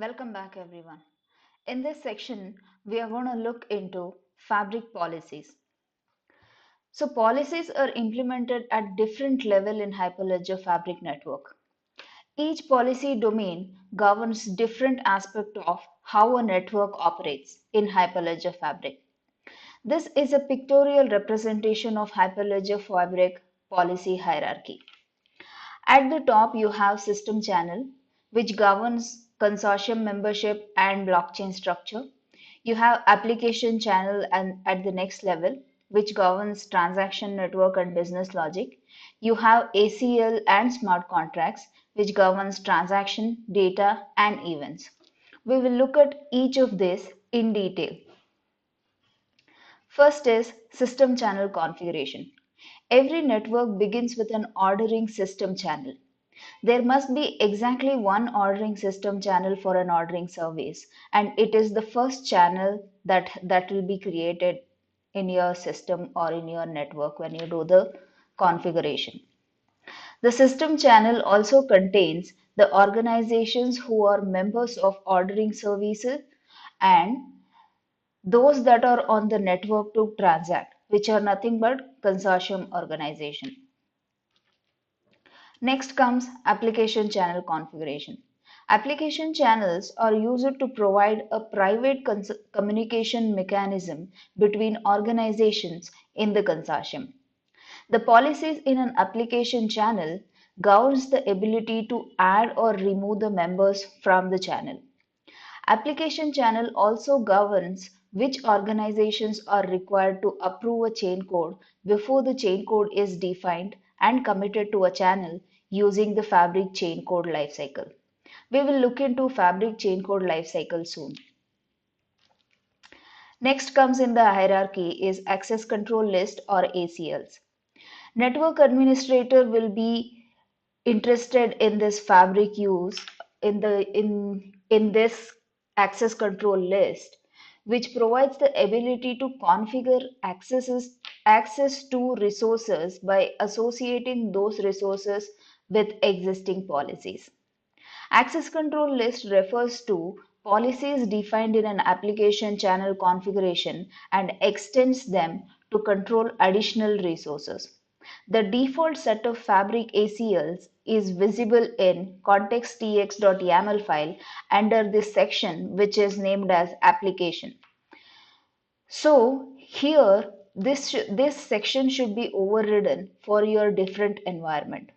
Welcome back, everyone. In this section, we are going to look into fabric policies. So, policies are implemented at different level in Hyperledger Fabric network. Each policy domain governs different aspect of how a network operates in Hyperledger Fabric. This is a pictorial representation of Hyperledger Fabric policy hierarchy. At the top, you have system channel, which governs consortium membership and blockchain structure. You have application channel and at the next level, which governs transaction network and business logic. You have ACL and smart contracts, which governs transaction, data, and events. We will look at each of these in detail. First is system channel configuration. Every network begins with an ordering system channel. There must be exactly one ordering system channel for an ordering service, and it is the first channel that will be created in your system or in your network when you do the configuration. The system channel also contains the organizations who are members of ordering services and those that are on the network to transact, which are nothing but consortium organization. Next comes application channel configuration. Application channels are used to provide a private communication mechanism between organizations in the consortium. The policies in an application channel governs the ability to add or remove the members from the channel. Application channel also governs which organizations are required to approve a chain code before the chain code is defined and committed to a channel using the Fabric chain code lifecycle. We will look into Fabric chain code lifecycle soon. Next comes in the hierarchy is access control list or ACLs. Network administrator will be interested in this Fabric use in this access control list, which provides the ability to configure access to resources by associating those resources with existing policies. Access control list refers to policies defined in an application channel configuration and extends them to control additional resources. The default set of Fabric ACLs is visible in context.tx.yaml file under this section, which is named as application. So here this section should be overridden for your different environment.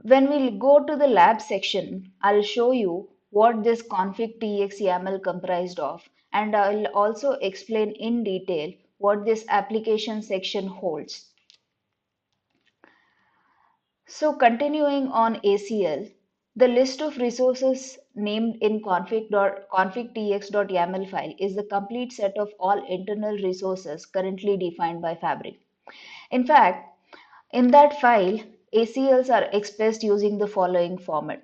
When we go to the lab section, I'll show you what this config.tx YAML comprised of, and I'll also explain in detail what this application section holds. So continuing on ACL, the list of resources named in config.tx.yaml file is the complete set of all internal resources currently defined by Fabric. In fact, in that file, ACLs are expressed using the following format.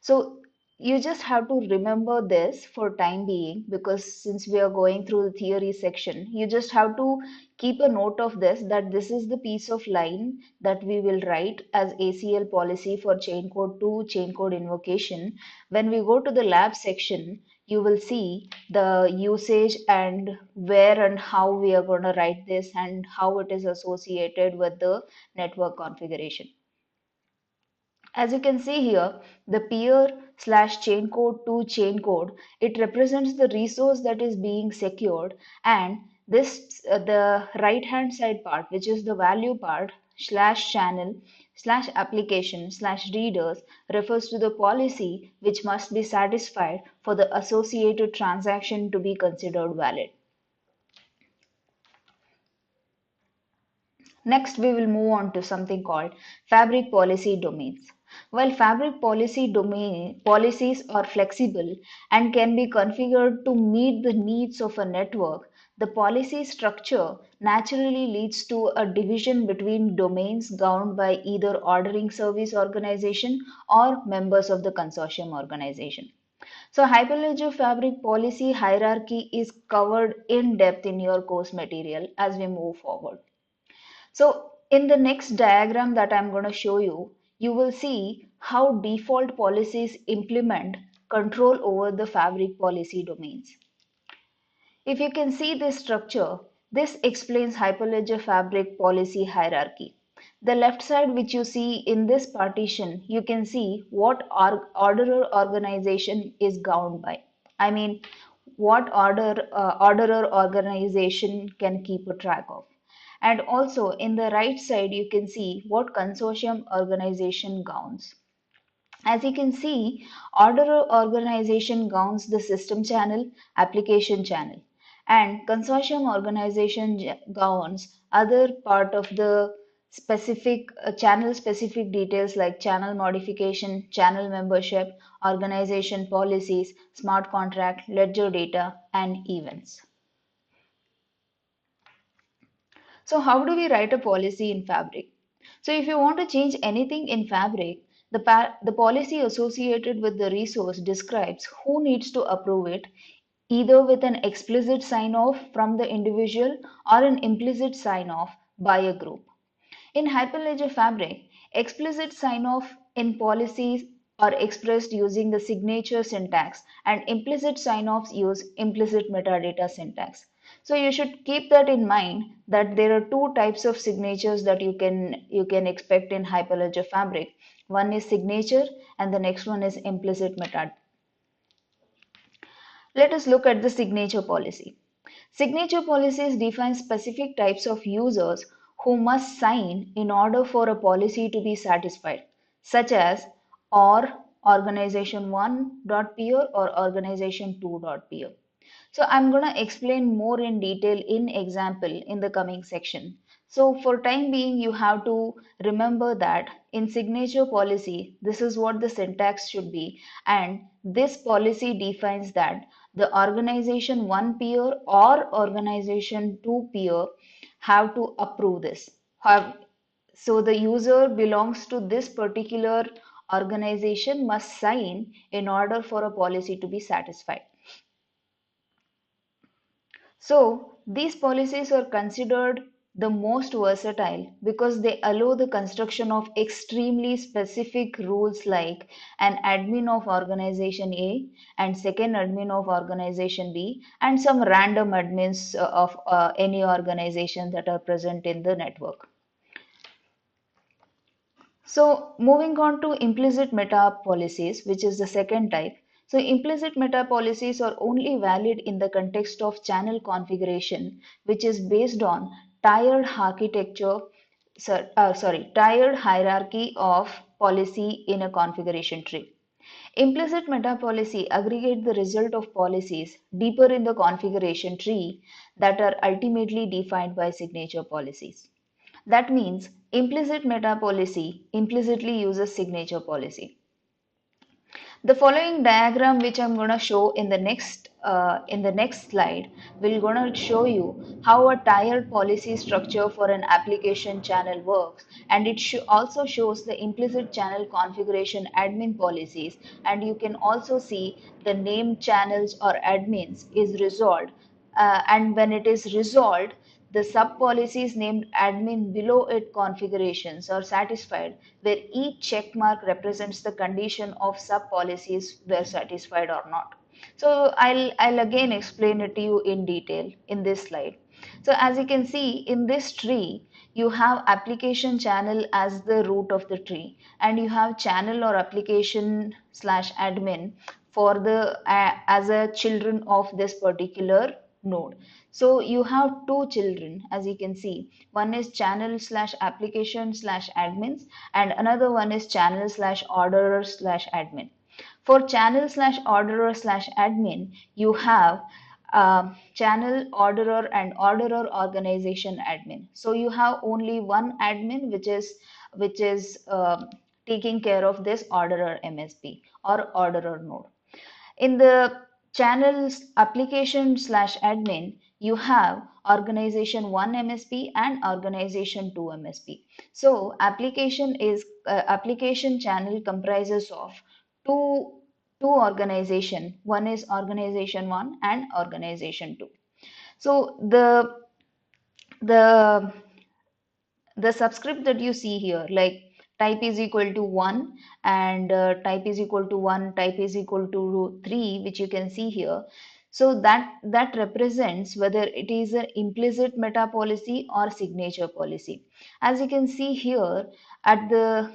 So you just have to remember this for time being, because since we are going through the theory section, you just have to keep a note of this, that this is the piece of line that we will write as ACL policy for chain code 2 chain code invocation. When we go to the lab section, you will see the usage and where and how we are going to write this and how it is associated with the network configuration. As you can see here, the peer slash chain code to chain code, it represents the resource that is being secured, and this the right hand side part, which is the value part, slash channel slash application slash readers, refers to the policy which must be satisfied for the associated transaction to be considered valid. Next, we will move on to something called Fabric policy domains. While Fabric policies are flexible and can be configured to meet the needs of a network, the policy structure naturally leads to a division between domains governed by either ordering service organization or members of the consortium organization. So Hyperledger Fabric policy hierarchy is covered in depth in your course material as we move forward. So in the next diagram that I'm going to show you, you will see how default policies implement control over the Fabric policy domains. If you can see this structure, this explains Hyperledger Fabric policy hierarchy. The left side which you see in this partition, you can see what orderer organization is governed by. I mean, what orderer organization can keep a track of. And also in the right side, you can see what consortium organization governs. As you can see, order organization governs the system channel, application channel, and consortium organization governs other part of the specific channel specific details like channel modification, channel membership, organization policies, smart contract, ledger data, and events. So how do we write a policy in Fabric? So if you want to change anything in Fabric, the policy associated with the resource describes who needs to approve it, either with an explicit sign off from the individual or an implicit sign off by a group. In Hyperledger Fabric, explicit sign-off in policies are expressed using the signature syntax, and implicit sign-offs use implicit metadata syntax. So you should keep that in mind that there are two types of signatures that you can expect in Hyperledger Fabric. One is signature and the next one is implicit metadata. Let us look at the signature policy. Signature policies define specific types of users who must sign in order for a policy to be satisfied, such as or organization1.peer or organization2.peer. So I'm going to explain more in detail in example in the coming section. So for time being, you have to remember that in signature policy, this is what the syntax should be. And this policy defines that the organization 1 peer or organization 2 peer have to approve this. So the user belongs to this particular organization must sign in order for a policy to be satisfied. So these policies are considered the most versatile because they allow the construction of extremely specific rules like an admin of organization A and second admin of organization B and some random admins of any organization that are present in the network. So moving on to implicit meta policies, which is the second type. So implicit meta policies are only valid in the context of channel configuration, which is based on tiered architecture, tiered hierarchy of policy in a configuration tree. Implicit meta policy aggregate the result of policies deeper in the configuration tree that are ultimately defined by signature policies. That means implicit meta policy implicitly uses signature policy. The following diagram, which I'm going to show in the next slide, will going to show you how a tiered policy structure for an application channel works, and it also shows the implicit channel configuration admin policies, and you can also see the named channels or admins is resolved, and when it is resolved, the sub-policies named admin below it configurations are satisfied, where each check mark represents the condition of sub-policies were satisfied or not. So I'll again explain it to you in detail in this slide. So as you can see in this tree, you have application channel as the root of the tree, and you have channel or application slash admin for the as a children of this particular node. So you have two children, as you can see. One is channel slash application slash admins, and another one is channel slash orderer slash admin. For channel slash orderer slash admin, you have channel orderer and orderer organization admin. So you have only one admin which is taking care of this orderer MSP or orderer node. In the channels application slash admin, you have organization 1 MSP and organization 2 MSP. So application channel comprises of two two organization. One is organization 1 and organization 2. So the the subscript that you see here, like type is equal to 1, and type is equal to 1, type is equal to 3, which you can see here. So that represents whether it is an implicit meta policy or signature policy. As you can see here, at the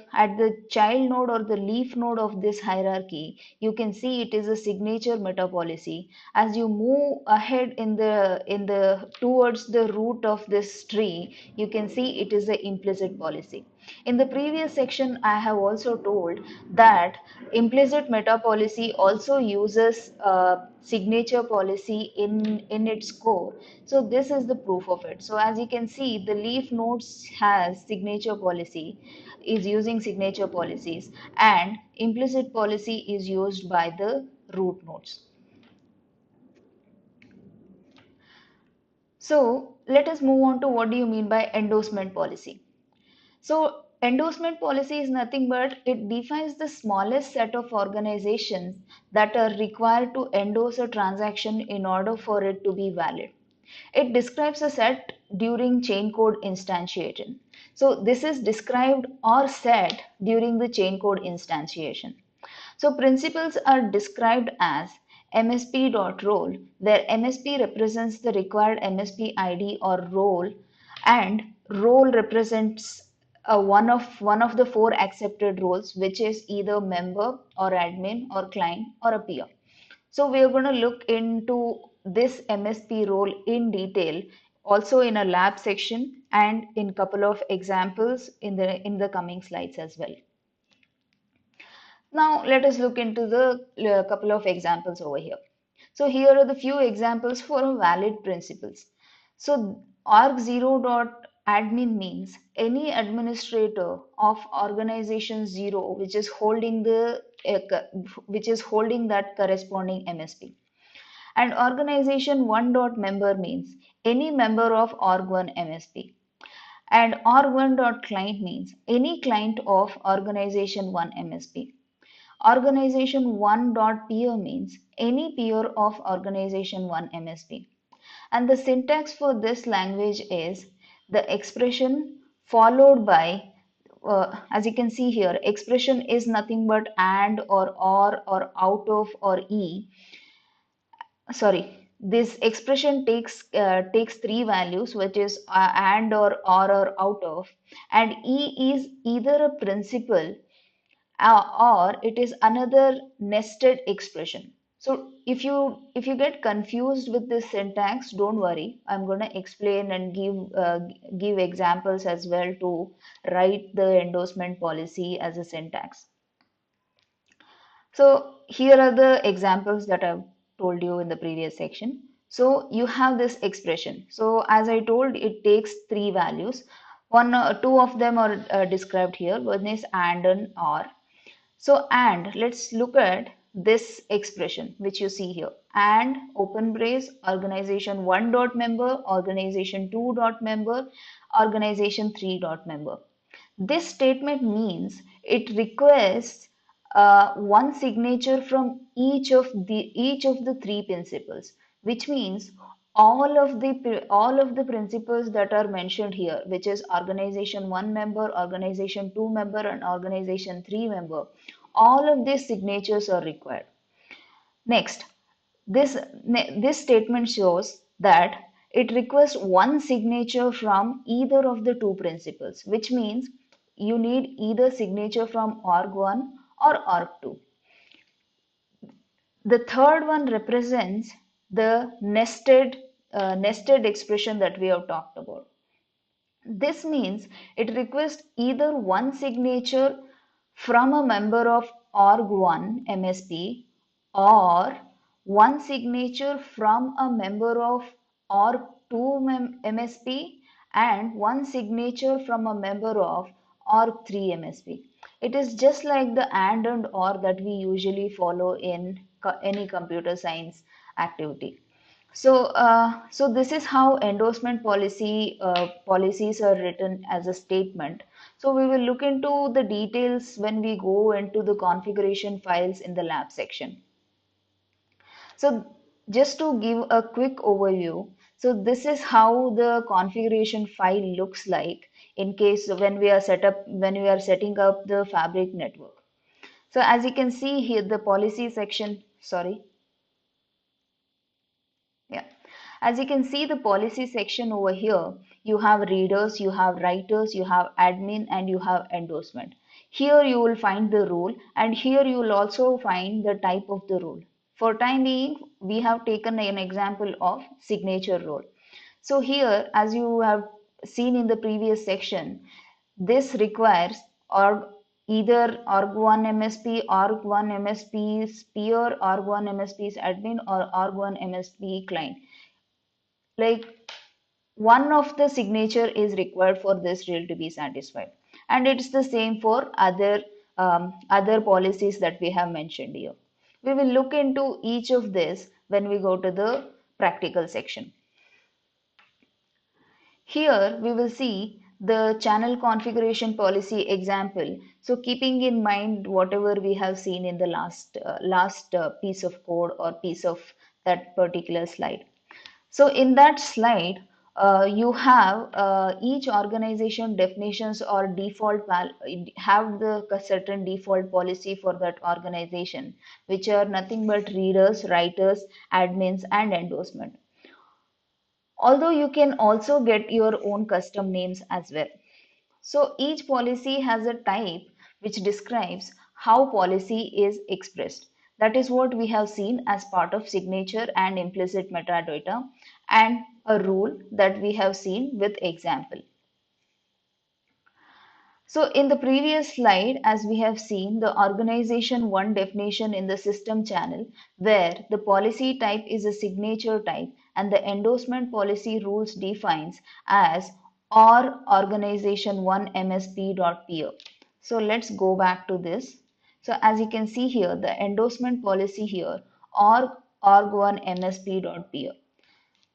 child node or the leaf node of this hierarchy, you can see it is a signature meta policy. As you move ahead in the towards the root of this tree, you can see it is a implicit policy. In the previous section, I have also told that implicit meta policy also uses signature policy in its core. So this is the proof of it. So as you can see, the leaf nodes has signature policy, is using signature policies, and implicit policy is used by the root nodes. So let us move on to what do you mean by endorsement policy. So endorsement policy is nothing but it defines the smallest set of organizations that are required to endorse a transaction in order for it to be valid. It describes a set during chain code instantiation. So this is described or said during the chain code instantiation. So principals are described as MSP.role, where MSP represents the required MSP ID or role, and role represents one of the four accepted roles, which is either member or admin or client or a peer. So we are going to look into this MSP role in detail, also in a lab section and in couple of examples in the coming slides as well. Now let us look into the couple of examples over here. So here are the few examples for valid principles. So org0.admin means any administrator of organization 0 which is holding that corresponding MSP. And organization 1.member means any member of org1 MSP. And org1.client means any client of organization 1 MSP. Organization 1.peer means any peer of organization 1 MSP. And the syntax for this language is the expression followed by, as you can see here, expression is nothing but and or out of or e. Sorry, this expression takes three values, which is and or out of, and e is either a principal or it is another nested expression. So if you get confused with this syntax, don't worry. I'm going to explain and give examples as well to write the endorsement policy as a syntax. So here are the examples that I've told you in the previous section. So you have this expression. So as I told, it takes three values. Two of them are described here. One is and or. So and let's look at this expression which you see here. And open brace organization 1 dot member, organization 2 dot member, organization 3 dot member. This statement means it requests one signature from each of the three principals, which means all of the principals that are mentioned here, which is organization 1 member, organization 2 member, and organization 3 member, all of these signatures are required. Next, this statement shows that it requests one signature from either of the two principals, which means you need either signature from org1 or org2. The third one represents the nested expression that we have talked about. This means it requests either one signature from a member of org1 MSP or one signature from a member of org2 MSP and one signature from a member of org3 MSP. It is just like the and or that we usually follow in any computer science activity. So this is how endorsement policies are written as a statement. So we will look into the details when we go into the configuration files in the lab section. So just to give a quick overview, so this is how the configuration file looks like in case when we are setting up the Fabric network. So as you can see here, the policy section, sorry, yeah. As you can see the policy section over here, you have readers, you have writers, you have admin, and you have endorsement. Here you will find the rule, and here you will also find the type of the rule. For time being, we have taken an example of signature rule. So here, as you have seen in the previous section, this requires org either org1 MSP, org1 MSP's peer, org1 MSP's admin, or org1 MSP client. Like one of the signature is required for this rule to be satisfied, and it's the same for other policies that we have mentioned here. We will look into each of this when we go to the practical section. Here we will see the channel configuration policy example. So keeping in mind whatever we have seen in the last piece of code or piece of that particular slide. So in that slide, you have each organization definitions or have the certain default policy for that organization, which are nothing but readers, writers, admins, and endorsement. Although you can also get your own custom names as well. So each policy has a type which describes how policy is expressed. That is what we have seen as part of signature and implicit metadata, and a rule that we have seen with example. So in the previous slide, as we have seen, the organization one definition in the system channel, where the policy type is a signature type and the endorsement policy rules defines as or organization one MSP.peer. So let's go back to this. So as you can see here, the endorsement policy here org1 MSP.peer.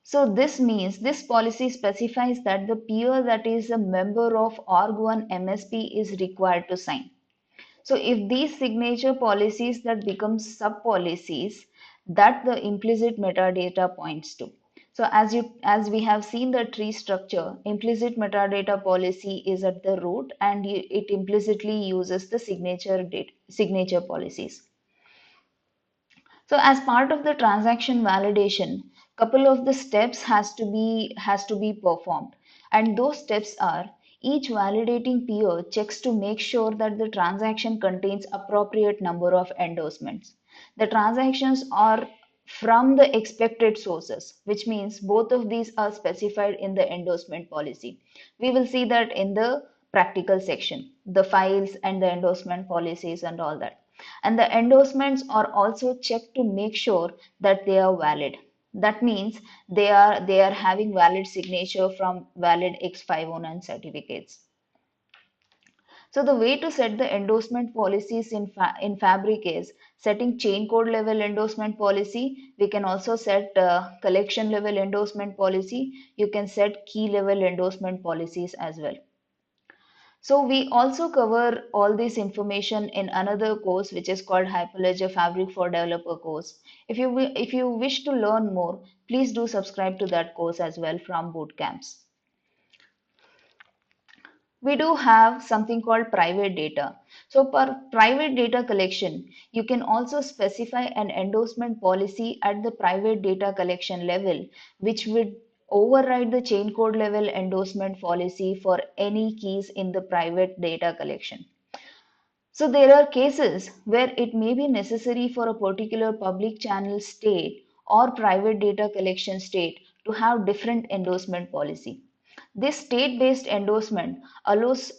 So this means this policy specifies that the peer that is a member of org1 MSP is required to sign. So if these signature policies that become sub policies, that the implicit metadata points to. So as we have seen the tree structure, implicit metadata policy is at the root, and it implicitly uses the signature policies. So as part of the transaction validation, couple of the steps has to be performed, and those steps are: each validating peer checks to make sure that the transaction contains appropriate number of endorsements. The transactions are from the expected sources, which means both of these are specified in the endorsement policy. We will see that in the practical section, the files and the endorsement policies and all that. And the endorsements are also checked to make sure that they are valid. That means they are having valid signature from valid X509 certificates. So the way to set the endorsement policies in Fabric is setting chain code level endorsement policy. We can also set collection level endorsement policy. You can set key level endorsement policies as well. So we also cover all this information in another course which is called Hyperledger Fabric for Developer course. If you wish to learn more, please do subscribe to that course as well from bootcamps. We do have something called private data. So for private data collection, you can also specify an endorsement policy at the private data collection level, which would override the chain code level endorsement policy for any keys in the private data collection. So there are cases where it may be necessary for a particular public channel state or private data collection state to have different endorsement policy. This state-based endorsement allows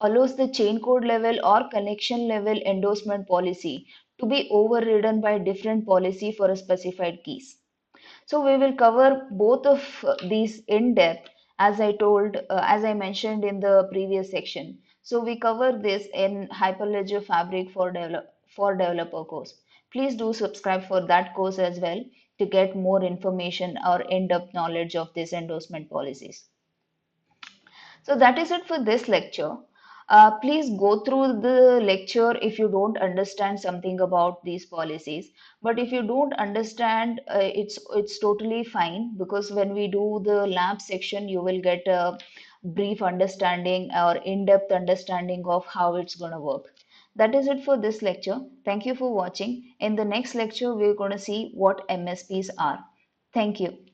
the chain code level or connection level endorsement policy to be overridden by different policy for a specified keys. So we will cover both of these in depth, as I mentioned in the previous section. So we cover this in Hyperledger Fabric for Developer course. Please do subscribe for that course as well to get more information or in-depth knowledge of these endorsement policies. So that is it for this lecture. Please go through the lecture if you don't understand something about these policies. But if you don't understand, it's totally fine, because when we do the lab section, you will get brief understanding or in-depth understanding of how it's going to work. That is it for this lecture. Thank you for watching. In the next lecture, we're going to see what MSPs are. Thank you.